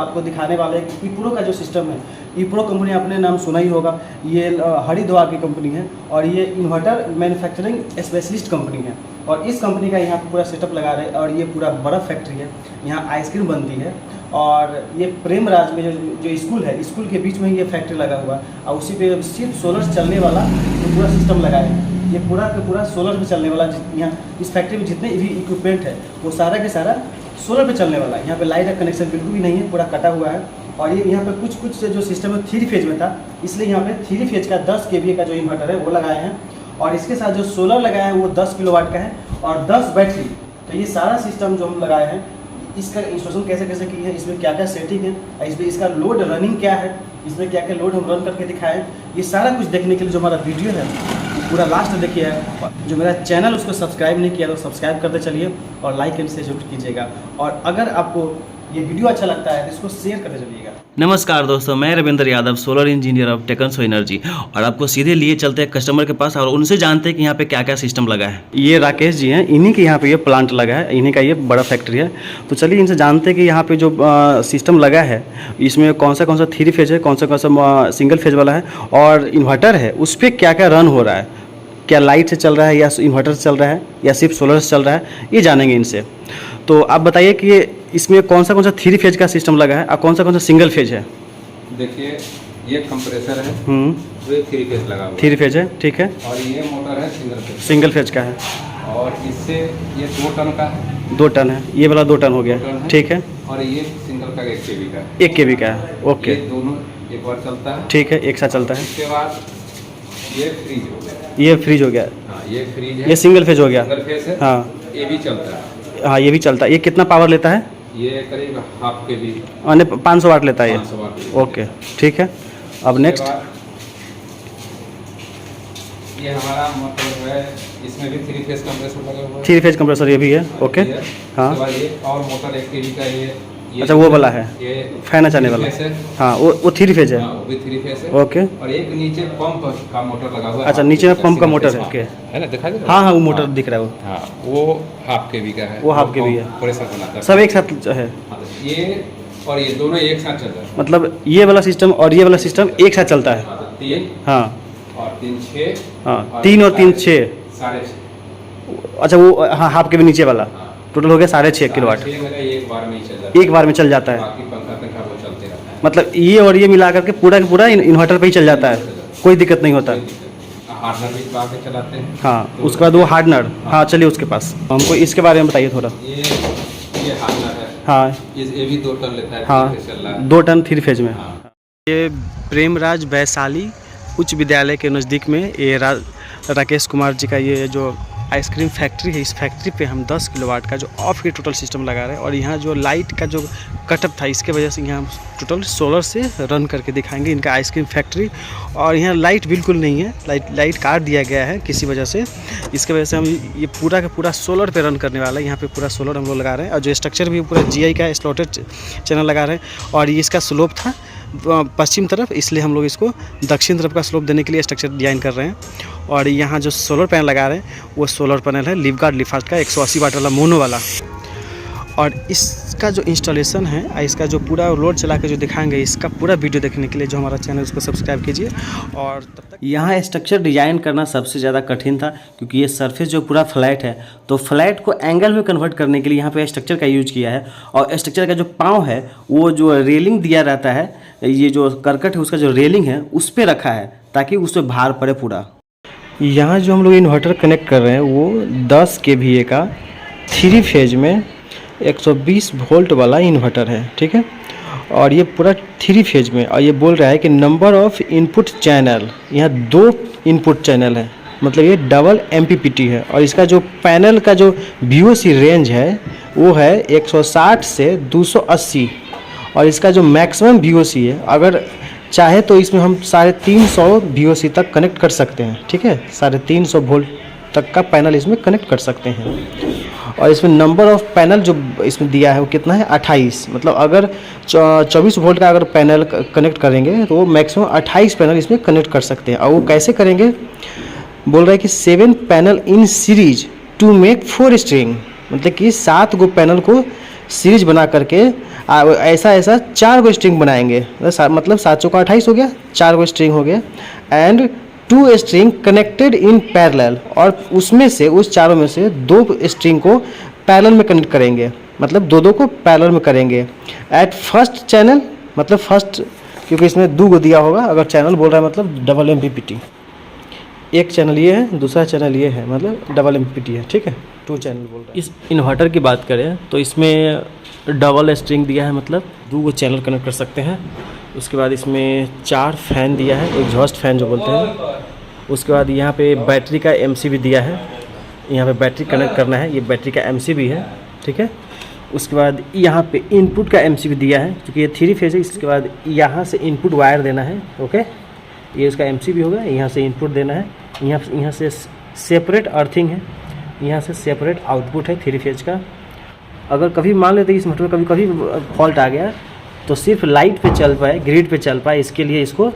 आपको दिखाने वाले हैं कि ईप्रो का जो सिस्टम है, ईप्रो कंपनी आपने नाम सुना ही होगा। ये हरिद्वार की कंपनी है और ये इन्वर्टर मैन्युफैक्चरिंग स्पेशलिस्ट कंपनी है। और इस कंपनी का यहाँ पर पूरा सेटअप लगा रहे हैं और ये पूरा बड़ा फैक्ट्री है, यहाँ आइसक्रीम बनती है। और ये प्रेमराज में जो स्कूल है, स्कूल के बीच में ही ये फैक्ट्री लगा हुआ है और उसी पे सिर्फ सोलर से चलने वाला ये पूरा सिस्टम लगाया है। ये पूरा का पूरा सोलर पे चलने वाला, यहाँ इस फैक्ट्री में जितने भी इक्विपमेंट है वो सारा के सारा सोलर पे चलने वाला है। यहाँ पे लाइट का कनेक्शन बिल्कुल भी नहीं है, पूरा कटा हुआ है। और ये यहाँ पे कुछ जो सिस्टम है 3 फेज में था, इसलिए यहाँ पे 3 फेज का 10 kVA का जो इन्वर्टर है वो लगाए हैं। और इसके साथ जो सोलर लगाया है वो 10 किलोवाट का है और 10 बैटरी। तो ये सारा सिस्टम जो हम लगाए हैं, इसका इंस्टॉलेशन कैसे कैसे की है, इसमें क्या क्या सेटिंग है, इसमें इसका लोड रनिंग क्या है, इसमें क्या क्या लोड हम रन करके दिखाएं, ये सारा कुछ देखने के लिए जो हमारा वीडियो है पूरा लास्ट देखिए। जो मेरा चैनल उसको सब्सक्राइब नहीं किया तो सब्सक्राइब करते चलिए और लाइक एंड शेयर जरूर कीजिएगा। और अगर आपको ये वीडियो अच्छा लगता है तो इसको शेयर करते चलिएगा। नमस्कार दोस्तों, मैं Ravindra Yadav, solar engineer of Technso energy, और आपको सीधे लिए चलते हैं कस्टमर के पास और उनसे जानते हैं कि यहाँ पे क्या क्या सिस्टम लगा है। ये राकेश जी हैं, इन्हीं के यहाँ पे ये प्लांट लगा है, इन्हीं का ये बड़ा फैक्ट्री है। तो चलिए इनसे जानते हैं कि यहाँ पे जो सिस्टम लगा है इसमें कौन सा 3 फेज है, कौन सा सिंगल फेज वाला है, और इन्वर्टर है उस पर क्या क्या रन हो रहा है, क्या लाइट से चल रहा है या इन्वर्टर से चल रहा है या सिर्फ सोलर से चल रहा है, ये जानेंगे इनसे। तो आप बताइए कि इसमें कौन सा 3 फेज का सिस्टम लगा है और कौन सा सिंगल फेज है। देखिए ये कंप्रेसर है, वो 3 फेज लगा हुआ है। 3 फेज है, ठीक है। और ये मोटर है सिंगल फेज का है। और इससे ये 2 टन का है। 2 टन है, ये वाला 2 टन हो गया, ठीक है। और ये सिंगल का 1 kV का है। 1 kV का है, ओके। ये दोनों एक बार चलता है, ठीक है, एक साथ चलता है। इसके बाद ये फ्रीज हो गया। ये फ्रीज हो गया। हाँ, ये फ्रीज है, ये सिंगल फेज हो गया। सिंगल फेज है। हाँ, ये भी चलता है। हाँ ये भी चलता है। ये कितना पावर लेता है? ये करीब ½ kV, 500 वाट लेता है ये, 500 वाट। ओके, ठीक है। अब नेक्स्ट ये हमारा मोटर है, इसमें भी 3 फेज कंप्रेसर लगा हुआ है। 3 फेज कंप्रेसर ये भी है, ओके। हाँ, ये और मोटर 1 kV का ये अच्छा वो वाला है, ये फैन चलने वाला। हाँ वो 3 फेज है, वो भी 3 फेज है, ओके। और एक नीचे पंप का मोटर लगा हुआ है। अच्छा नीचे में पंप का मोटर है, ओके, है ना, दिखाई दे रहा है? हाँ हाँ वो मोटर दिख रहा है वो। हाँ, वो ½ kV का है, वो ½ kV है, प्रेशर बनाता है। सब एक साथ है। हाँ, ये और ये दोनों एक साथ चल रहा है, मतलब ये वाला सिस्टम और ये वाला सिस्टम एक साथ चलता है। 3 हाँ और 3 6। हाँ, 3 और 3 6, 6.5। अच्छा वो हाँ ½ kV नीचे वाला टोटल हो गया 6.5 किलोवाट। एक बार में ही चल जाता है, एक बार में चल जाता है। बाकी पंखा तक वो चलते रहता है। मतलब ये और ये मिला करके पूरा का पूरा इन्वर्टर पे ही चल जाता है, कोई दिक्कत नहीं होता। हार्डनर भी बाहर के चलाते हैं। हाँ, उसके बाद वो हार्डनर, हाँ चलिए उसके पास हमको इसके बारे में बताइए थोड़ा। ये हार्डनर है। हाँ ये भी 2 टन लेता है। हाँ, चल रहा है 2 टन 3 फेज में। हाँ। ये प्रेमराज वैशाली उच्च विद्यालय के नज़दीक में ये राकेश कुमार जी का ये जो आइसक्रीम फैक्ट्री है, इस फैक्ट्री पे हम 10 किलोवाट का जो ऑफ ग्रिड टोटल सिस्टम लगा रहे हैं। और यहाँ जो लाइट का जो कटअप था इसके वजह से यहाँ हम टोटल सोलर से रन करके दिखाएंगे इनका आइसक्रीम फैक्ट्री। और यहाँ लाइट बिल्कुल नहीं है, लाइट काट दिया गया है किसी वजह से, इसके वजह से हम ये पूरा का पूरा सोलर पे रन करने वाला है। यहाँ पे पूरा सोलर हम लोग लगा रहे हैं और जो स्ट्रक्चर भी पूरा GI का स्लॉटेड चैनल लगा रहे हैं। और ये इसका स्लोप था पश्चिम तरफ, इसलिए हम लोग इसको दक्षिण तरफ का स्लोप देने के लिए स्ट्रक्चर डिजाइन कर रहे हैं। और यहाँ जो सोलर पैनल लगा रहे हैं वो सोलर पैनल है लिवगार्ड लिफास्ट का 180 वाट वाला मोनो वाला। और इसका जो इंस्टॉलेशन है, इसका जो पूरा लोड चला के जो दिखाएंगे, इसका पूरा वीडियो देखने के लिए जो हमारा चैनल उसको सब्सक्राइब कीजिए। और तब तक यहाँ स्ट्रक्चर डिजाइन करना सबसे ज़्यादा कठिन था, क्योंकि ये सरफेस जो पूरा फ्लैट है, तो फ्लैट को एंगल में कन्वर्ट करने के लिए यहाँ पे स्ट्रक्चर का यूज किया है। और स्ट्रक्चर का जो पाँव है वो जो रेलिंग दिया रहता है, ये जो करकट है उसका जो रेलिंग है उस पर रखा है ताकि उस पर भार पड़े पूरा। यहाँ जो हम लोग इन्वर्टर कनेक्ट कर रहे हैं वो 10 kVA का 3 फेज में 120 वोल्ट वाला इन्वर्टर है, ठीक है। और ये पूरा 3 फेज में, और ये बोल रहा है कि नंबर ऑफ इनपुट चैनल, यहाँ 2 इनपुट चैनल है, मतलब ये डबल MPPT है। और इसका जो पैनल का जो VOC रेंज है वो है 160 से 280। और इसका जो मैक्सिमम VOC है, अगर चाहे तो इसमें हम 350 VOC तक कनेक्ट कर सकते हैं, ठीक है। 350 वोल्ट तक का पैनल इसमें कनेक्ट कर सकते हैं। और इसमें नंबर ऑफ पैनल जो इसमें दिया है वो कितना है, 28। मतलब अगर 24 वोल्ट का अगर पैनल कनेक्ट करेंगे तो वो मैक्सिमम 28 पैनल इसमें कनेक्ट कर सकते हैं। और वो कैसे करेंगे, बोल रहा है कि 7 panel in series to make 4 string, मतलब कि 7 गो पैनल को सीरीज बना करके ऐसा 4 गो स्ट्रिंग बनाएंगे, मतलब 7 चौका 28 हो गया, 4 गो स्ट्रिंग हो गया, and 2 string connected in parallel, और उसमें से उस चारों में से 2 स्ट्रिंग को पैरेलल में कनेक्ट करेंगे, मतलब 2 को पैरेलल में करेंगे एट फर्स्ट चैनल, मतलब फर्स्ट, क्योंकि इसमें 2 गो दिया होगा, अगर चैनल बोल रहा है मतलब डबल MPPT, एक चैनल ये है, दूसरा चैनल ये है, मतलब डबल MPPT है, ठीक है, 2 चैनल बोल रहा है। इस इन्वर्टर की बात करें तो इसमें डबल स्ट्रिंग दिया है, मतलब 2 गो चैनल कनेक्ट कर सकते हैं। उसके बाद इसमें 4 फैन दिया है, एग्जॉस्ट फैन जो बोलते हैं। उसके बाद यहाँ पे बैटरी का MCB दिया है, यहाँ पे बैटरी कनेक्ट करना है, ये बैटरी का MCB है, ठीक है। उसके बाद यहाँ पे इनपुट का MCB दिया है, क्योंकि ये 3 फेज है। इसके बाद यहाँ से इनपुट वायर देना है, ओके, ये इसका MCB होगा, यहाँ से इनपुट देना है, यहाँ से सेपरेट अर्थिंग है, यहाँ से सेपरेट आउटपुट है 3 फेज का। अगर कभी मान लेते इस मोटर में कभी फॉल्ट आ गया तो सिर्फ लाइट पे चल पाए, ग्रिड पे चल पाए, इसके लिए इसको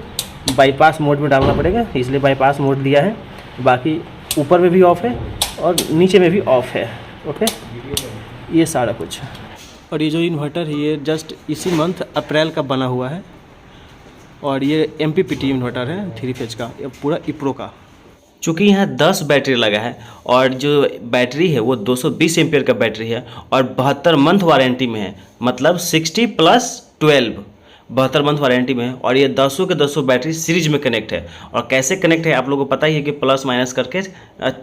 बाईपास मोड में डालना पड़ेगा, इसलिए बाईपास मोड दिया है। बाकी ऊपर में भी ऑफ है और नीचे में भी ऑफ है, ओके, ये सारा कुछ। और ये जो इन्वर्टर है ये जस्ट इसी मंथ अप्रैल का बना हुआ है, और ये MPPT इन्वर्टर है 3 फेज का, ये पूरा इप्रो का। चूँकि यहाँ 10 बैटरी लगा है और जो बैटरी है वो 220 एम्पियर का बैटरी है और 72 मंथ वारंटी में है, मतलब 60 + 12 72 मंथ वारंटी में है। और ये 10 के 10 बैटरी सीरीज में कनेक्ट है। और कैसे कनेक्ट है आप लोगों को पता ही है कि प्लस माइनस करके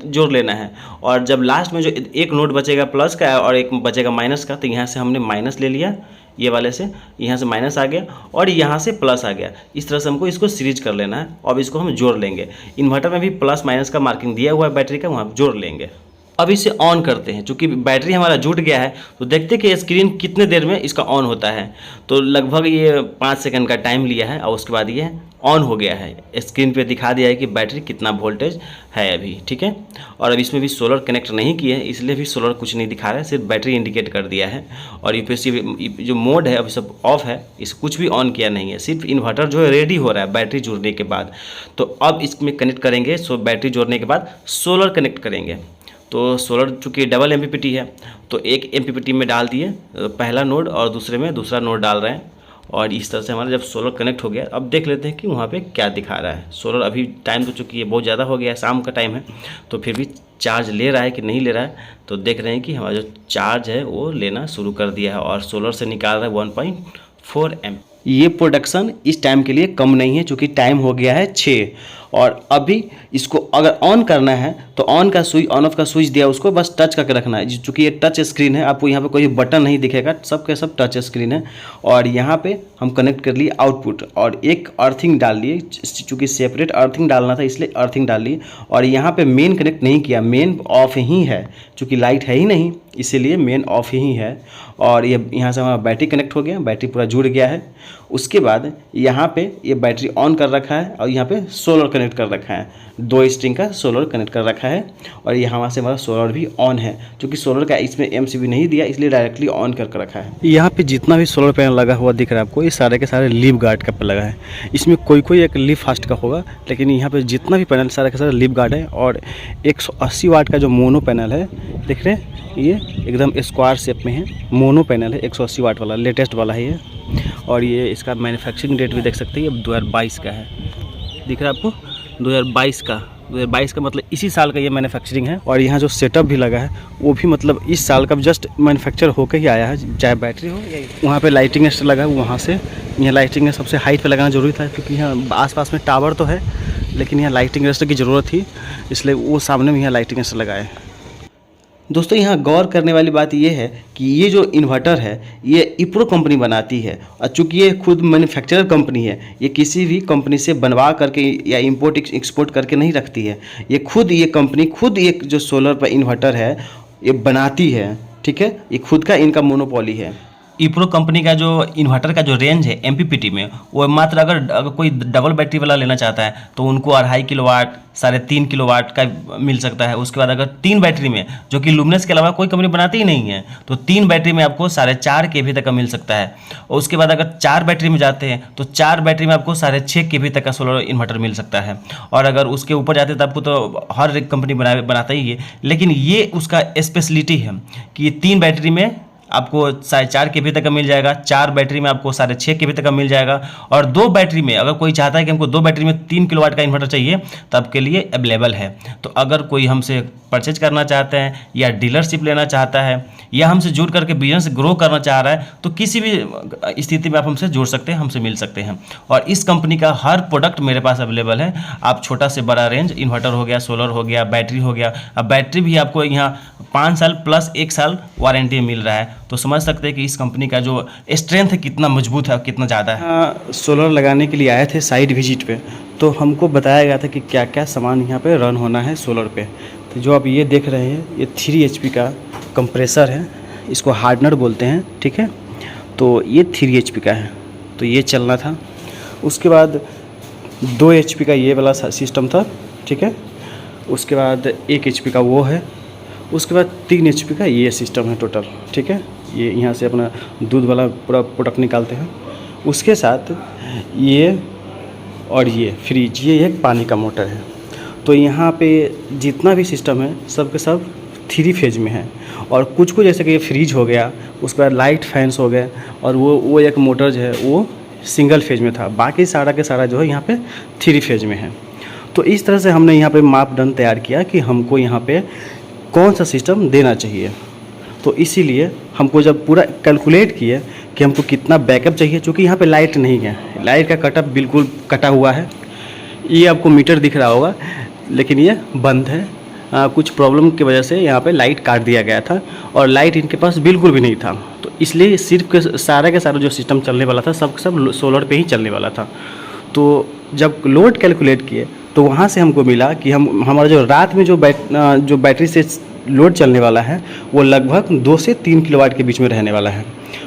जोड़ लेना है। और जब लास्ट में जो एक नोड बचेगा प्लस का और एक बचेगा माइनस का, तो यहाँ से हमने माइनस ले लिया, ये वाले से यहाँ से माइनस आ गया और यहाँ से प्लस आ गया। इस तरह से हमको इसको सीरीज कर लेना है। अब इसको हम जोड़ लेंगे। इन्वर्टर में भी प्लस माइनस का मार्किंग दिया हुआ है बैटरी का, वहाँ जोड़ लेंगे। अब इसे ऑन करते हैं। चूँकि बैटरी हमारा जुट गया है तो देखते कि स्क्रीन कितने देर में इसका ऑन होता है। तो लगभग ये 5 सेकंड का टाइम लिया है और उसके बाद ये ऑन हो गया है। स्क्रीन पे दिखा दिया है कि बैटरी कितना वोल्टेज है अभी, ठीक है। और अब इसमें भी सोलर कनेक्ट नहीं किए हैं, इसलिए भी सोलर कुछ नहीं दिखा रहा है, सिर्फ बैटरी इंडिकेट कर दिया है। और यूपीएससी जो मोड है अभी सब ऑफ है, इस कुछ भी ऑन किया नहीं है, सिर्फ इन्वर्टर जो है रेडी हो रहा है बैटरी जुड़ने के बाद। तो अब इसमें कनेक्ट करेंगे, सो बैटरी जोड़ने के बाद सोलर कनेक्ट करेंगे। तो सोलर चूँकि डबल एमपीपीटी है तो एक एमपीपीटी में डाल दिए पहला नोड और दूसरे में दूसरा नोड डाल रहे हैं। और इस तरह से हमारा जब सोलर कनेक्ट हो गया, अब देख लेते हैं कि वहाँ पे क्या दिखा रहा है। सोलर अभी टाइम तो चूँकि ये बहुत ज़्यादा हो गया है, शाम का टाइम है, तो फिर भी चार्ज ले रहा है कि नहीं ले रहा है। तो देख रहे हैं कि हमारा जो चार्ज है वो लेना शुरू कर दिया है और सोलर से निकाल रहा है 1.4 एम। ये प्रोडक्शन इस टाइम के लिए कम नहीं है, चूँकि टाइम हो गया है 6। और अभी इसको अगर ऑन करना है तो ऑन का स्विच, ऑन ऑफ का स्विच दिया, उसको बस टच करके रखना है। चूँकि ये टच स्क्रीन है, आपको यहाँ पे कोई बटन नहीं दिखेगा, सब के सब टच स्क्रीन है। और यहाँ पे हम कनेक्ट कर लिए आउटपुट और एक अर्थिंग डाल लिए, चूँकि सेपरेट अर्थिंग डालना था इसलिए अर्थिंग डाल लिए। और यहाँ पे मेन कनेक्ट नहीं किया, मेन ऑफ ही है, चूँकि लाइट है ही नहीं इसीलिए मेन ऑफ ही है। और ये यहाँ से हमारा बैटरी कनेक्ट हो गया, बैटरी पूरा जुड़ गया है। उसके बाद यहाँ पे ये बैटरी ऑन कर रखा है और यहाँ पे सोलर कनेक्ट कर रखा है, 2 स्ट्रिंग का सोलर कनेक्ट कर रखा है। और यहाँ से हमारा सोलर भी ऑन है, क्योंकि सोलर का इसमें एमसीबी नहीं दिया इसलिए डायरेक्टली ऑन करके रखा है। यहाँ पे जितना भी सोलर पैनल लगा हुआ दिख रहा है आपको, ये सारे के सारे लीफ गार्ड का लगा है। इसमें कोई एक लीफ फास्ट का होगा, लेकिन यहाँ पे जितना भी पैनल सारे के सारे लीफ गार्ड है। और 180 वाट का जो मोनो पैनल है, देख रहे हैं, ये एकदम स्क्वायर शेप में है, मोनो पैनल है, 180 वाट वाला, लेटेस्ट वाला है ये। और ये इसका मैन्युफैक्चरिंग डेट भी देख सकते हैं, ये 2022 का है, दिख रहा है आपको, 2022 का मतलब इसी साल का ये मैन्युफैक्चरिंग है। और यहाँ जो सेटअप भी लगा है वो भी मतलब इस साल का जस्ट मैन्युफैक्चर होकर ही आया है, चाहे बैटरी हो या वहाँ पे लाइटिंग लगा है। वहाँ से यहाँ लाइटिंग सबसे हाइट पे लगाना जरूरी था, क्योंकि यहाँ आसपास में टावर तो है लेकिन यहाँ लाइटिंग की ज़रूरत थी, इसलिए वो सामने में यहाँ लाइटिंग लगाए। दोस्तों यहाँ गौर करने वाली बात ये है कि ये जो इन्वर्टर है ये इप्रो कंपनी बनाती है। और चूँकि ये खुद मैन्युफैक्चरर कंपनी है, ये किसी भी कंपनी से बनवा करके या इंपोर्ट एक्सपोर्ट करके नहीं रखती है। ये कंपनी खुद एक जो सोलर पर इन्वर्टर है ये बनाती है, ठीक है। ये खुद का इनका मोनोपोली है। इप्रो कंपनी का जो इन्वर्टर का जो रेंज है एमपीपीटी में, वो मात्र अगर कोई डबल बैटरी वाला लेना चाहता है तो उनको 2.5 किलोवाट 3.5 किलोवाट का मिल सकता है। उसके बाद अगर 3 बैटरी में, जो कि लुमिनस के अलावा कोई कंपनी बनाती ही नहीं है, तो 3 बैटरी में आपको 4.5 kV तक का मिल सकता है। और उसके बाद अगर 4 बैटरी में जाते हैं तो 4 बैटरी में आपको 6.5 kV तक का सोलर इन्वर्टर मिल सकता है। और अगर उसके ऊपर जाते हैं तो आपको तो हर एक कंपनी बनाता ही है, लेकिन ये उसका स्पेशलिटी है कि 3 बैटरी में आपको 4.5 kV तक का मिल जाएगा, 4 बैटरी में आपको 6.5 kV तक का मिल जाएगा, और 2 बैटरी में अगर कोई चाहता है कि हमको 2 बैटरी में 3 किलोवाट का इन्वर्टर चाहिए तो आपके लिए अवेलेबल है। तो अगर कोई हमसे परचेज करना चाहते हैं या डीलरशिप लेना चाहता है या हमसे जुड़ करके बिजनेस ग्रो करना चाह रहा है तो किसी भी स्थिति में आप हमसे जुड़ सकते हैं, हमसे मिल सकते हैं। और इस कंपनी का हर प्रोडक्ट मेरे पास अवेलेबल है। आप छोटा से बड़ा रेंज, इन्वर्टर हो गया, सोलर हो गया, बैटरी हो गया। अब बैटरी भी आपको यहाँ 5 साल प्लस 1 साल वारंटी मिल रहा है। तो समझ सकते हैं कि इस कंपनी का जो स्ट्रेंथ है कितना मजबूत है और कितना ज़्यादा है। सोलर लगाने के लिए आए थे साइट विजिट पे, तो हमको बताया गया था कि क्या क्या सामान यहाँ पे रन होना है सोलर पे। तो जो आप ये देख रहे हैं ये 3 HP का कंप्रेसर है, इसको हार्डनर बोलते हैं, ठीक है। तो ये 3 HP का है, तो ये चलना था। उसके बाद 2 HP का ये वाला सिस्टम था, ठीक है। उसके बाद 1 HP का वो है। उसके बाद 3 HP का ये सिस्टम है टोटल, ठीक है। ये यहाँ से अपना दूध वाला पूरा प्रोडक्ट निकालते हैं। उसके साथ ये और ये फ्रिज, ये एक पानी का मोटर है। तो यहाँ पे जितना भी सिस्टम है सब के सब 3 फेज में है। और कुछ कुछ जैसे कि ये फ्रिज हो गया, उसके बाद लाइट फैंस हो गए, और वो एक मोटर जो है वो सिंगल फेज में था। बाकी सारा के सारा जो है यहाँ पे 3 फेज में है। तो इस तरह से हमने यहाँ पे मापदंड तैयार किया कि हमको यहाँ पे कौन सा सिस्टम देना चाहिए। तो इसीलिए हमको जब पूरा कैलकुलेट किए कि हमको कितना बैकअप चाहिए, चूँकि यहाँ पे लाइट नहीं है, लाइट का कटअप बिल्कुल कटा हुआ है। ये आपको मीटर दिख रहा होगा लेकिन ये बंद है। कुछ प्रॉब्लम की वजह से यहाँ पे लाइट काट दिया गया था और लाइट इनके पास बिल्कुल भी नहीं था। तो इसलिए सिर्फ के सारा जो सिस्टम चलने वाला था सब सोलर पे ही चलने वाला था। तो जब लोड कैलकुलेट किए तो वहाँ से हमको मिला कि हमारा जो रात में जो बैटरी से लोड चलने वाला है वो लगभग 2 से 3 किलोवाट के बीच में रहने वाला है।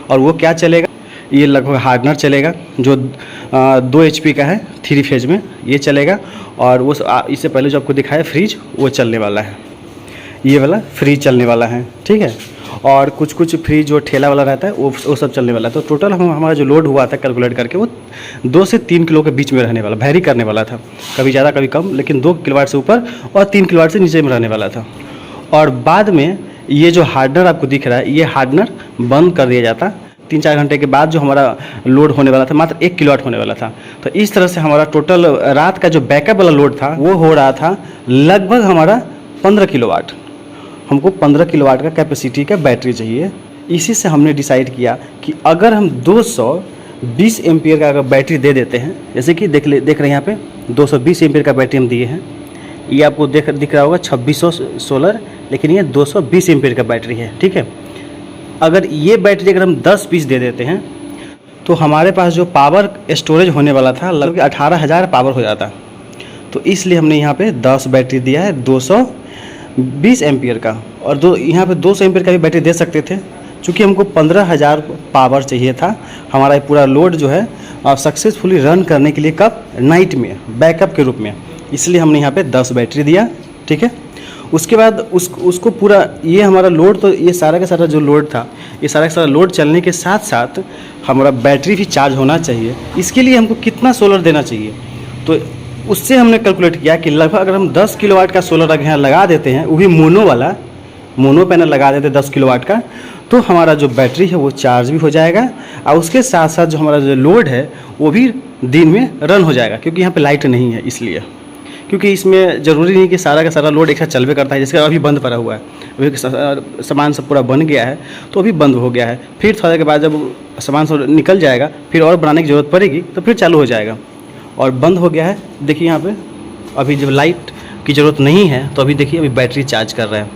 और वो क्या चलेगा, ये लगभग हार्डनर चलेगा जो 2 HP का है 3 फेज में, ये चलेगा। और वो इससे पहले जो आपको दिखाया फ्रिज वो चलने वाला है, ये वाला फ्रिज चलने वाला है, ठीक है। और कुछ फ्रिज जो ठेला वाला रहता है वो सब चलने वाला है। तो टोटल हमारा जो लोड हुआ था कैलकुलेट करके वो 2 से 3 किलो के बीच में रहने वाला, वैरी करने वाला था, कभी ज़्यादा कभी कम, लेकिन 2 किलोवाट से ऊपर और 3 किलोवाट से नीचे में रहने वाला था। और बाद में ये जो हार्डनर आपको दिख रहा है, ये हार्डनर बंद कर दिया जाता 3-4 घंटे के बाद। जो हमारा लोड होने वाला था मात्र 1 किलोवाट होने वाला था। तो इस तरह से हमारा टोटल रात का जो बैकअप वाला लोड था वो हो रहा था लगभग हमारा 15 किलोवाट। हमको 15 किलोवाट का कैपेसिटी का बैटरी चाहिए। इसी से हमने डिसाइड किया कि अगर हम 220 एम्पियर का अगर बैटरी दे देते हैं, जैसे कि देख रहे हैं यहाँ पे 220 एम्पियर का बैटरी हम दिए हैं। ये आपको दिख रहा होगा 2600 सोलर, लेकिन ये 220 एम्पियर का बैटरी है, ठीक है। अगर ये बैटरी अगर हम 10 पीस दे देते हैं तो हमारे पास जो पावर स्टोरेज होने वाला था लगभग 18,000 पावर हो जाता। तो इसलिए हमने यहाँ पे 10 बैटरी दिया है 220 एम्पियर का। और यहाँ पे 200 एम्पियर का भी बैटरी दे सकते थे, चूँकि हमको 15,000 पावर चाहिए था हमारा पूरा लोड जो है सक्सेसफुली रन करने के लिए, कब, नाइट में बैकअप के रूप में। इसलिए हमने यहाँ पे 10 बैटरी दिया, ठीक है। उसके बाद उसको पूरा ये हमारा लोड, तो ये सारा का सारा जो लोड था, ये सारा का सारा लोड चलने के साथ साथ हमारा बैटरी भी चार्ज होना चाहिए। इसके लिए हमको कितना सोलर देना चाहिए, तो उससे हमने कैलकुलेट किया कि लगभग अगर हम 10 किलोवाट का सोलर यहाँ लगा देते हैं, वो भी मोनो पैनल लगा देते 10 किलोवाट का, तो हमारा जो बैटरी है वो चार्ज भी हो जाएगा और उसके साथ साथ जो हमारा जो लोड है वो भी दिन में रन हो जाएगा। क्योंकि यहाँ पे लाइट नहीं है इसलिए, क्योंकि इसमें ज़रूरी नहीं कि सारा का सारा लोड एक साथ चलबे करता है। जैसे अभी बंद पड़ा हुआ है, अभी सामान सब पूरा बन गया है तो अभी बंद हो गया है, फिर थोड़ा देर के बाद जब सामान सब निकल जाएगा फिर और बनाने की ज़रूरत पड़ेगी तो फिर चालू हो जाएगा। और बंद हो गया है, देखिए यहाँ पे अभी जब लाइट की ज़रूरत नहीं है तो अभी देखिए अभी बैटरी चार्ज कर रहा है।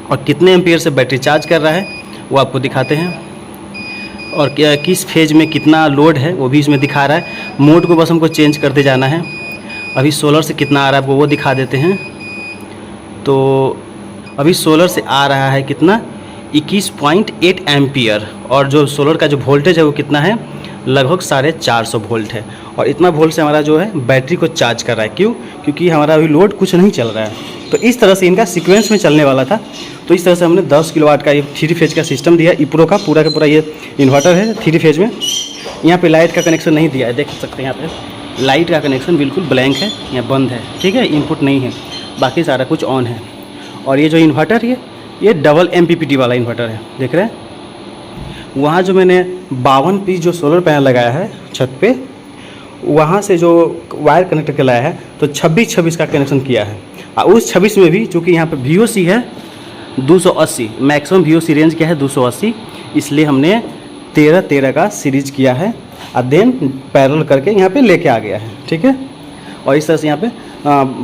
और कितने एम्पियर से बैटरी चार्ज कर रहा है वो आपको दिखाते हैं। और क्या किस फेज में कितना लोड है वो भी इसमें दिखा रहा है। मोड को बस हमको चेंज करते जाना है। अभी सोलर से कितना आ रहा है आपको वो दिखा देते हैं। तो अभी सोलर से आ रहा है कितना, 21.8 एम्पियर। और जो सोलर का जो वोल्टेज है वो कितना है, लगभग 450 वोल्ट है। और इतना वोल्ट से हमारा जो है बैटरी को चार्ज कर रहा है। क्यों? क्योंकि हमारा अभी लोड कुछ नहीं चल रहा है। तो इस तरह से इनका सीक्वेंस में चलने वाला था। तो इस तरह से हमने 10 किलोवाट का ये 3 फेज का सिस्टम दिया। इप्रो का पूरा ये इन्वर्टर है 3 फेज में। यहाँ पे लाइट का कनेक्शन नहीं दिया है, देख सकते हैं। यहाँ पे लाइट का कनेक्शन बिल्कुल ब्लैंक है, यहाँ बंद है, ठीक है, इनपुट नहीं है, बाकी सारा कुछ ऑन है। और ये जो इन्वर्टर है ये डबल MPPT वाला इन्वर्टर है, देख रहे हैं, वहाँ जो मैंने 52 पीस जो सोलर पैनल लगाया है छत पे, वहाँ से जो वायर कनेक्ट कर लाया है तो 26 का कनेक्शन किया है। और उस 26 में भी चूँकि यहाँ पे VOC है 280, मैक्सिमम VOC रेंज क्या है 280, इसलिए हमने 13 का सीरीज किया है और देन पैरेलल करके यहाँ पे लेके आ गया है। ठीक है, और इस तरह से यहाँ पे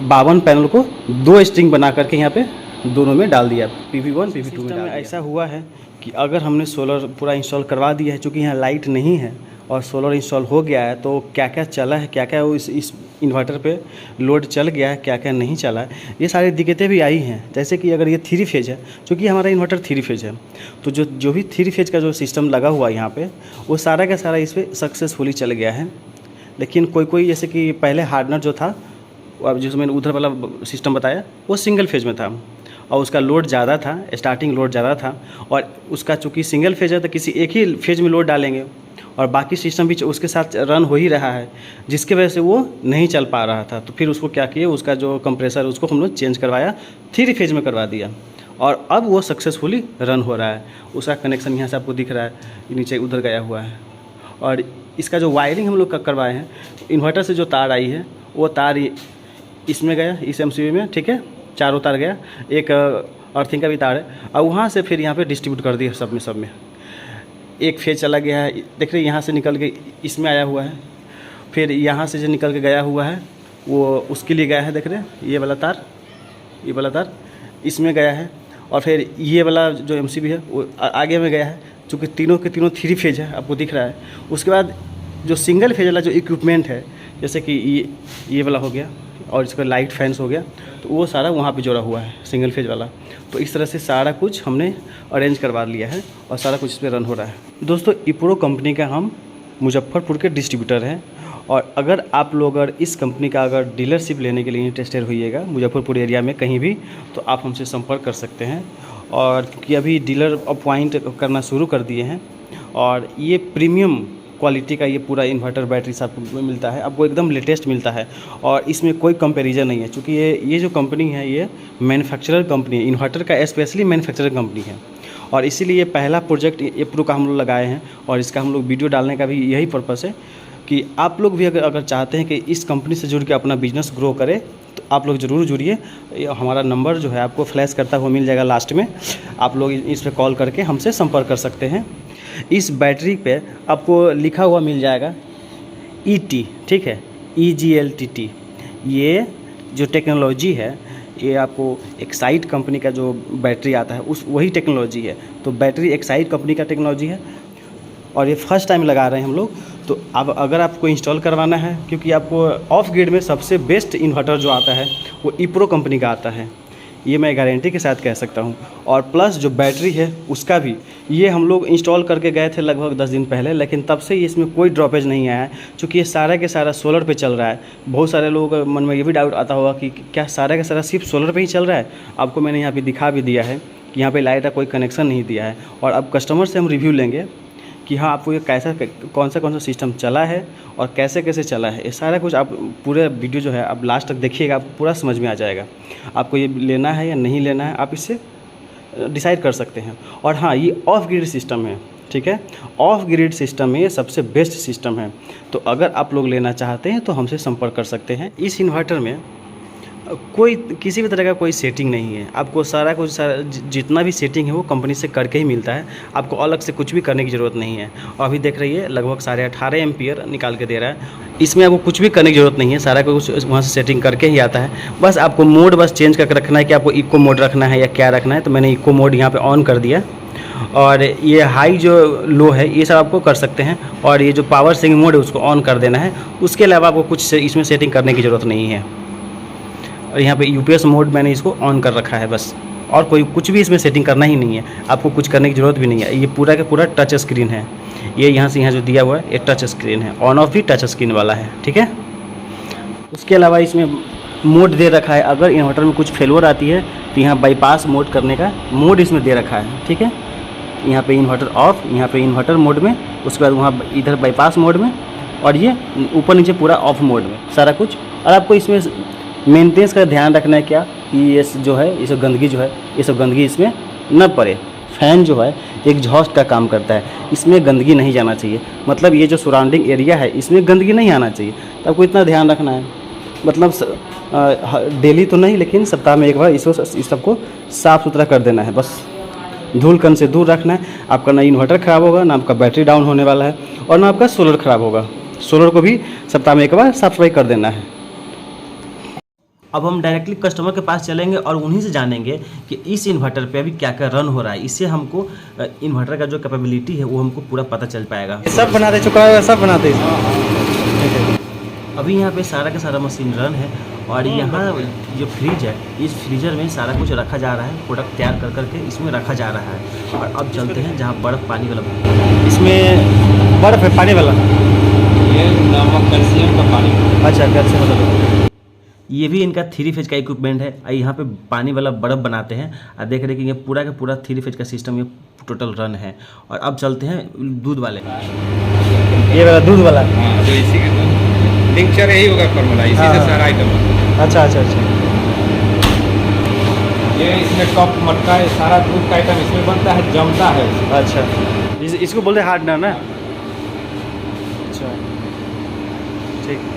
52 पैनल को 2 स्ट्रिंग बना करके यहाँ पे दोनों में डाल दिया, PV1 PV2 में। ऐसा हुआ है कि अगर हमने सोलर पूरा इंस्टॉल करवा दिया है, चूँकि यहाँ लाइट नहीं है और सोलर इंस्टॉल हो गया है, तो क्या क्या चला है, क्या क्या वो इस इन्वर्टर पे लोड चल गया है, क्या क्या नहीं चला है, ये सारी दिक्कतें भी आई हैं। जैसे कि अगर ये 3 फेज है, चूँकि हमारा इन्वर्टर 3 फेज है, तो जो भी 3 फेज का जो सिस्टम लगा हुआ है यहाँ पे, वो सारा का सारा इस पर सक्सेसफुली चल गया है। लेकिन कोई जैसे कि पहले हार्डनर जो था, अब जिसमें मैंने उधर वाला सिस्टम बताया, वो सिंगल फेज में था और उसका लोड ज़्यादा था, स्टार्टिंग लोड ज़्यादा था, और उसका चूँकि सिंगल फेज है तो किसी एक ही फेज में लोड डालेंगे और बाकी सिस्टम भी उसके साथ रन हो ही रहा है, जिसके वजह से वो नहीं चल पा रहा था। तो फिर उसको क्या किए, उसका जो कंप्रेसर उसको हम लोग चेंज करवाया, 3 फेज में करवा दिया और अब वो सक्सेसफुली रन हो रहा है। उसका कनेक्शन यहाँ से आपको दिख रहा है, नीचे उधर गया हुआ है। और इसका जो वायरिंग हम लोग करवाए हैं, इन्वर्टर से जो तार आई है वो तार इसमें गया, इस MCB में, ठीक है, 4 तार गया, एक अर्थिंग का भी तार है, और वहाँ से फिर यहाँ पे डिस्ट्रीब्यूट कर दिया सब में। एक फेज चला गया है, देख रहे यहाँ से निकल के इसमें आया हुआ है, फिर यहाँ से जो निकल के गया हुआ है वो उसके लिए गया है, देख रहे ये वाला तार इसमें गया है, और फिर ये वाला जो MCB है वो आगे में गया है, चूँकि तीनों के तीनों 3 फेज है, आपको दिख रहा है। उसके बाद जो सिंगल फेज वाला जो इक्विपमेंट है, जैसे कि ये वाला हो गया और इसका लाइट फैंस हो गया, तो वो सारा वहाँ पे जोड़ा हुआ है सिंगल फेज वाला। तो इस तरह से सारा कुछ हमने अरेंज करवा लिया है और सारा कुछ इस पर रन हो रहा है। दोस्तों, इप्रो कंपनी का हम मुजफ्फरपुर के डिस्ट्रीब्यूटर हैं, और अगर आप लोग अगर इस कंपनी का अगर डीलरशिप लेने के लिए इंटरेस्टेड होइएगा मुजफ्फरपुर एरिया में कहीं भी, तो आप हमसे संपर्क कर सकते हैं। और क्योंकि अभी डीलर अपॉइंट करना शुरू कर दिए हैं, और ये प्रीमियम क्वालिटी का ये पूरा इन्वर्टर बैटरी आपको मिलता है, आपको एकदम लेटेस्ट मिलता है, और इसमें कोई कंपैरिजन नहीं है। चूँकि ये जो कंपनी है ये मैन्युफैक्चरर कंपनी है, इन्वर्टर का स्पेशली मैन्युफैक्चरर कंपनी है, और इसीलिए ये पहला प्रोजेक्ट इप्रो का हम लोग लगाए हैं। और इसका हम लोग वीडियो डालने का भी यही पर्पस है कि आप लोग भी अगर चाहते हैं कि इस कंपनी से जुड़ के अपना बिजनेस ग्रो करें, तो आप लोग ज़रूर जुड़िए। हमारा नंबर जो है आपको फ्लैश करता हुआ मिल जाएगा लास्ट में, आप लोग इस पर कॉल करके हमसे संपर्क कर सकते हैं। इस बैटरी पे आपको लिखा हुआ मिल जाएगा ET, ठीक है, EGLTT। ये जो टेक्नोलॉजी है ये आपको एक्साइड कंपनी का जो बैटरी आता है वही टेक्नोलॉजी है। तो बैटरी एक्साइड कंपनी का टेक्नोलॉजी है, और ये फर्स्ट टाइम लगा रहे हैं हम लोग। तो अब अगर आपको इंस्टॉल करवाना है, क्योंकि आपको ऑफ ग्रिड में सबसे बेस्ट इन्वर्टर जो आता है वो इप्रो कंपनी का आता है, ये मैं गारंटी के साथ कह सकता हूँ। और प्लस जो बैटरी है उसका भी, ये हम लोग इंस्टॉल करके गए थे लगभग 10 दिन पहले, लेकिन तब से इसमें कोई ड्रॉपेज नहीं आया है, क्योंकि ये सारा के सारा सोलर पे चल रहा है। बहुत सारे लोगों के मन में ये भी डाउट आता होगा कि क्या सारा का सारा सिर्फ सोलर पे ही चल रहा है। आपको मैंने यहाँ पे दिखा भी दिया है कि यहाँ पे लाइट का कोई कनेक्शन नहीं दिया है। और अब कस्टमर से हम रिव्यू लेंगे कि हाँ आपको ये कैसा कौन सा सिस्टम चला है और कैसे कैसे चला है। ये सारा कुछ आप पूरे वीडियो जो है आप लास्ट तक देखिएगा, आपको पूरा समझ में आ जाएगा। आपको ये लेना है या नहीं लेना है, आप इससे डिसाइड कर सकते हैं। और हाँ, ये ऑफ ग्रिड सिस्टम है, ठीक है, ऑफ ग्रिड सिस्टम में ये सबसे बेस्ट सिस्टम है। तो अगर आप लोग लेना चाहते हैं तो हमसे संपर्क कर सकते हैं। इस इन्वर्टर में कोई किसी भी तरह का कोई सेटिंग नहीं है, आपको सारा कुछ जितना भी सेटिंग है वो कंपनी से करके ही मिलता है, आपको अलग से कुछ भी करने की ज़रूरत नहीं है। और अभी देख रही है लगभग 18.5 एम्पियर निकाल के दे रहा है। इसमें आपको कुछ भी करने की ज़रूरत नहीं है, सारा कुछ वहाँ से सेटिंग करके ही आता है। बस आपको मोड बस चेंज करके रखना है कि आपको इको मोड रखना है या क्या रखना है। तो मैंने इको मोड यहाँ पर ऑन कर दिया, और ये हाई जो लो है ये सब आपको कर सकते हैं। और ये जो पावर सेविंग मोड है उसको ऑन कर देना है। उसके अलावा आपको कुछ इसमें सेटिंग करने की ज़रूरत नहीं है। और यहाँ पे UPS मोड मैंने इसको ऑन कर रखा है बस, और कोई कुछ भी इसमें सेटिंग करना ही नहीं है, आपको कुछ करने की ज़रूरत भी नहीं है। ये पूरा का पूरा टच स्क्रीन है, ये यहाँ से यहाँ जो दिया हुआ है ये टच स्क्रीन है, ऑन ऑफ भी टच स्क्रीन वाला है, ठीक है। उसके अलावा इसमें मोड दे रखा है, अगर इन्वर्टर में कुछ फेलवर आती है तो यहाँ बाईपास मोड करने का मोड इसमें दे रखा है, ठीक है। यहाँ पे इन्वर्टर ऑफ, यहाँ पे इन्वर्टर मोड में, उसके बाद वहाँ इधर बाईपास मोड में, और ये ऊपर नीचे पूरा ऑफ मोड में सारा कुछ। और आपको इसमें मेंटेनेंस का ध्यान रखना है क्या कि ये जो है ये सब गंदगी जो है ये सब गंदगी इसमें न पड़े। फ़ैन जो है एग्जॉस्ट का काम करता है, इसमें गंदगी नहीं जाना चाहिए। मतलब ये जो सराउंडिंग एरिया है इसमें गंदगी नहीं आना चाहिए, तो आपको इतना ध्यान रखना है। मतलब डेली तो नहीं, लेकिन सप्ताह में एक बार इस सबको साफ़ सुथरा कर देना है। बस धूल कण से दूर रखना है। आपका ना इन्वर्टर ख़राब होगा, ना आपका बैटरी डाउन होने वाला है, और ना आपका सोलर ख़राब होगा। सोलर को भी सप्ताह में एक बार साफ़ सफाई कर देना है। अब हम डायरेक्टली कस्टमर के पास चलेंगे और उन्हीं से जानेंगे कि इस इन्वर्टर पे अभी क्या क्या रन हो रहा है। इससे हमको इन्वर्टर का जो कैपेबिलिटी है वो हमको पूरा पता चल पाएगा। सब बना दे चुका है, सब बनाते हैं। अभी यहाँ पे सारा का सारा मशीन रन है और यहाँ जो फ्रिज है, इस फ्रीजर में सारा कुछ रखा जा रहा है, प्रोडक्ट तैयार कर करके इसमें रखा जा रहा है। और अब चलते हैं जहाँ बर्फ़ पानी वाला, इसमें बर्फ़ है पानी वाला। ये नमक कैल्शियम का पानी। अच्छा, कैल्शियम वाला। ये भी इनका 3 फेज का इक्विपमेंट है। और यहाँ पे पानी वाला बर्फ़ बनाते हैं और देख रहे हैं कि ये पूरा का पूरा 3 फेज का सिस्टम ये टोटल रन है। और अब चलते हैं दूध वाले, ये वाला दूध वाला। हाँ, जो इसी के पिक्चर यही होगा फॉर्मूला, इसी से सारा आइटम है। अच्छा अच्छा अच्छा। ये इसमें कप मटका, ये सारा दूध का आइटम इसमें बनता है, जमता है। अच्छा, इसको बोलते हैं हार्डनर ना। अच्छा, ठीक।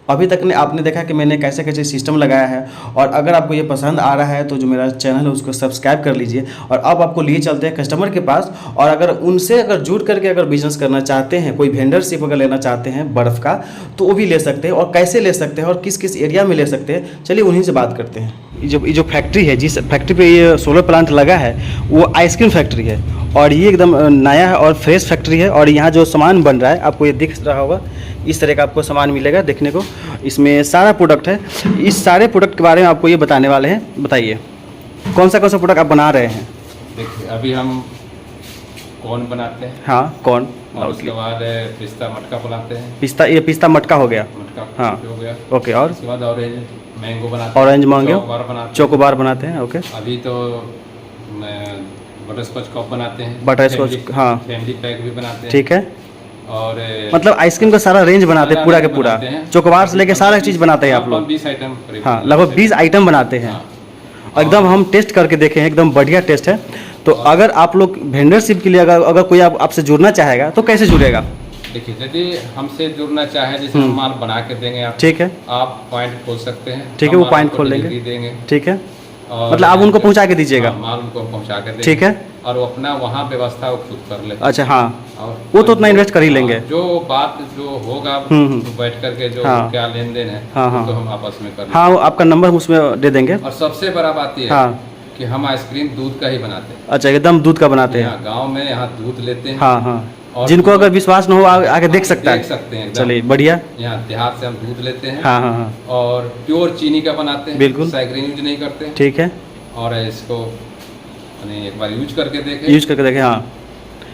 अभी तक ने आपने देखा कि मैंने कैसे कैसे सिस्टम लगाया है, और अगर आपको ये पसंद आ रहा है तो जो मेरा चैनल है उसको सब्सक्राइब कर लीजिए। और अब आपको लिए चलते हैं कस्टमर के पास, और अगर उनसे अगर जुड़ करके अगर बिजनेस करना चाहते हैं, कोई वेंडरशिप अगर लेना चाहते हैं बर्फ़ का, तो वो भी ले सकते हैं। और कैसे ले सकते हैं और किस किस एरिया में ले सकते हैं, चलिए उन्हीं से बात करते हैं। ये जो फैक्ट्री है, जिस फैक्ट्री पे ये सोलर प्लांट लगा है वो आइसक्रीम फैक्ट्री है, और ये एकदम नया है और फ्रेश फैक्ट्री है। और यहाँ जो सामान बन रहा है आपको ये दिख रहा होगा, इस तरह का आपको सामान मिलेगा देखने को। इसमें सारा प्रोडक्ट है। इस सारे प्रोडक्ट के बारे में आपको ये बताने वाले हैं। बताइए कौन सा प्रोडक्ट आप बना रहे हैं? देखिए, अभी हम कौन बनाते हैं। हाँ, कौन, और उसके बाद पिस्ता मटका बनाते हैं। पिस्ता, ये पिस्ता मटका हो गया। मटका हाँ, हो गया। ओके। और उसके बाद ऑरेंज मैंगो बनाते हैं। ऑरेंज मैंगो, चोकोबार बनाते बनाते हैं। ओके। अभी तो बटरस्कॉच कप बनाते हैं। बटरस्कॉच, हाँ, फैमिली पैक भी बनाते हैं। ठीक है। और मतलब आइसक्रीम का सारा रेंज बनाते हैं, पूरा के पूरा, चोकोबार से लेके सारा चीज़ बनाते हैं आप लोग। 20 आइटम। हाँ, लगभग 20 आइटम बनाते हैं। एकदम हम टेस्ट करके देखे हैं, एकदम बढ़िया टेस्ट है। तो अगर आप लोग वेंडरशिप के लिए अगर कोई आपसे जुड़ना चाहेगा तो कैसे जुड़ेगा? देखिए, यदि हमसे जुड़ना चाहे, जैसे हम माल बना के देंगे आप, ठीक है, आप पॉइंट खोल सकते हैं। ठीक है, वो पॉइंट खोल देंगे। ठीक है, मतलब आप उनको पहुंचा के दीजिएगा। माल उनको पहुंचा के देंगे। ठीक है। और वो अपना वहाँ व्यवस्था वो खुद कर ले। अच्छा, हाँ, और वो तो उतना इन्वेस्ट कर ही लेंगे। जो बात जो होगा बैठ करके जो क्या लेन देन है, तो हम आपस में कर लेंगे। हाँ, वो आपका नंबर हम उसमें दे देंगे। और सबसे बड़ा बात ये है कि हम आइसक्रीम दूध का ही बनाते हैं। अच्छा, एकदम दूध का बनाते हैं। गाँव में यहाँ दूध लेते हैं। हाँ हाँ, जिनको अगर विश्वास न हो आगे देख सकते हैं। चलिए, बढ़िया। यहाँ देहात से हम दूध लेते हैं। हाँ हाँ हाँ, और प्योर चीनी का बनाते हैं, बिल्कुल, साइक्रीन यूज नहीं करते। ठीक है। और इसको एक बार यूज करके देखें। हाँ,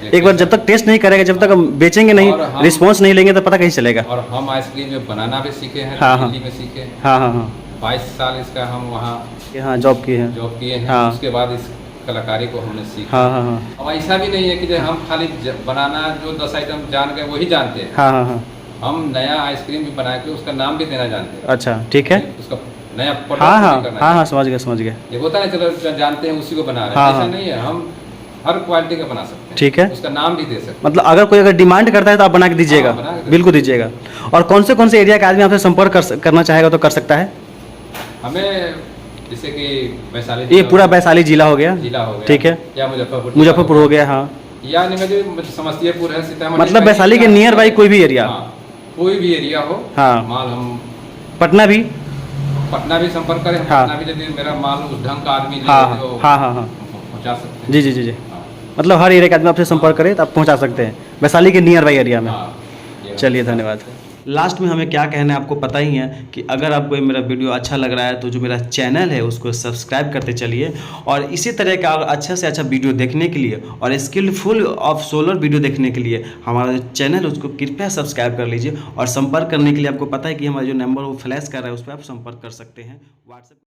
एक बार जब तक टेस्ट नहीं करेगा, जब तक हम बेचेंगे नहीं, रिस्पॉन्स नहीं लेंगे तो पता कैसे चलेगा। और हम आइसक्रीम में बनाना भी सीखे हैं। हाँ हाँ, दिल्ली में सीखे हैं। हाँ हाँ हाँ, 22 साल इसका हम वहाँ जॉब किए हैं। हाँ, उसके बाद इस कलाकारी को हमने सीखा। हाँ हाँ हाँ। अब ऐसा भी नहीं है कि हम खाली बनाना जो 10 आइटम जान गए वही जानते हैं। हाँ हाँ हाँ, हम नया आइसक्रीम भी बना के उसका नाम भी देना जानते हैं। अच्छा, ठीक है। उसका नया प्रोडक्ट हाँ हाँ हाँ हाँ, समझ गया। ये होता नहीं, चलो जानते हैं उसी को बना रहे हैं, ऐसा नहीं है। हम हर क्वालिटी का बना सकते हैं। ठीक है, उसका नाम भी दे सकते हैं। मतलब अगर कोई डिमांड करता है तो आप बना के दीजिएगा। बिल्कुल दीजिएगा। और कौन से एरिया का आदमी आपसे संपर्क करना चाहेगा तो कर सकता है? हमें जैसे कि वैशाली, ये पूरा वैशाली जिला हो गया। ठीक है। या मुजफ्फरपुर हो गया। हाँ, या समस्तीपुर है, सीतामढ़ी, मतलब वैशाली के नियर बाई कोई भी एरिया, कोई भी एरिया हो। हाँ, माल हम पटना भी संपर्क करें। पटना भी यदि मेरा माल उस ढंग का आदमी पहुँचा सकते हैं। जी। मतलब हर एरिया के आदमी आपसे संपर्क करे तो आप पहुँचा सकते हैं वैशाली के नियर बाई एरिया में। चलिए, धन्यवाद। लास्ट में हमें क्या कहना है आपको पता ही है कि अगर आपको ये मेरा वीडियो अच्छा लग रहा है तो जो मेरा चैनल है उसको सब्सक्राइब करते चलिए। और इसी तरह का अच्छा से अच्छा वीडियो देखने के लिए और स्किलफुल ऑफ सोलर वीडियो देखने के लिए हमारा चैनल उसको कृपया सब्सक्राइब कर लीजिए। और संपर्क करने के लिए आपको पता है कि हमारा जो नंबर वो फ्लैश कर रहा है, उस पर आप संपर्क कर सकते हैं। व्हाट्सएप